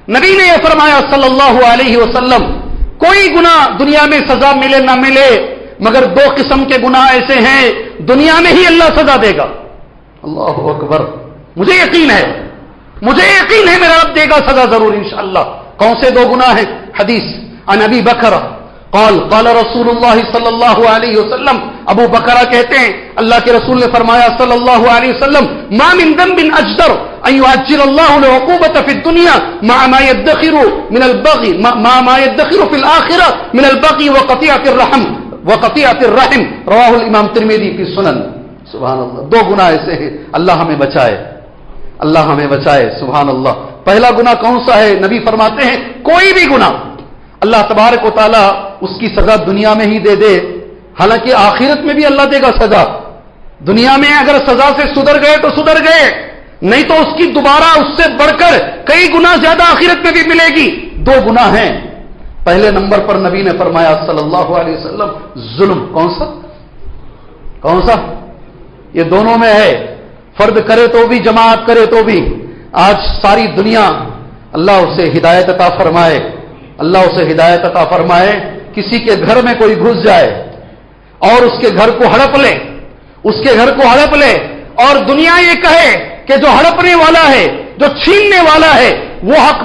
نبی نے یہ فرمایا صلی اللہ علیہ وسلم، کوئی گناہ دنیا میں سزا ملے نہ ملے مگر دو قسم کے گناہ ایسے ہیں دنیا میں ہی اللہ سزا دے گا۔ اللہ اکبر، مجھے یقین ہے میرا رب دے گا سزا ضرور انشاءاللہ۔ کون سے دو گناہ ہیں؟ حدیث عن ابی بکر قال رسول اللہ صلی اللہ علیہ وسلم، ابو بکرہ کہتے ہیں اللہ کے رسول نے فرمایا صلی اللہ علیہ وسلم، ما من ذنب اجدر ان يعجل الله العقوبة في الدنيا مع ما يدخر من البغي مع ما يدخر في الآخرة من البغي وقطيعة الرحم رواه الامام ترمذی فی السنن۔ سبحان اللہ، دو گناہ ایسے ہیں، اللہ ہمیں بچائے، سبحان اللہ۔ پہلا گناہ کون سا ہے؟ نبی فرماتے ہیں کوئی بھی گناہ اللہ تبارک و تعالی اس کی سزا دنیا میں ہی دے دے، حالانکہ آخرت میں بھی اللہ دے گا سزا۔ دنیا میں اگر سزا سے سدھر گئے تو سدھر گئے، نہیں تو اس کی دوبارہ اس سے بڑھ کر کئی گنا زیادہ آخرت میں بھی ملے گی۔ دو گناہ ہیں۔ پہلے نمبر پر نبی نے فرمایا صلی اللہ علیہ وسلم ظلم۔ کون سا؟ یہ دونوں میں ہے، فرد کرے تو بھی جماعت کرے تو بھی۔ آج ساری دنیا اللہ اسے ہدایت عطا فرمائے، کسی کے گھر میں کوئی گھس جائے اور اس کے گھر کو ہڑپ لے اور دنیا یہ کہے کہ جو ہڑپنے والا ہے، جو چھیننے والا ہے وہ حق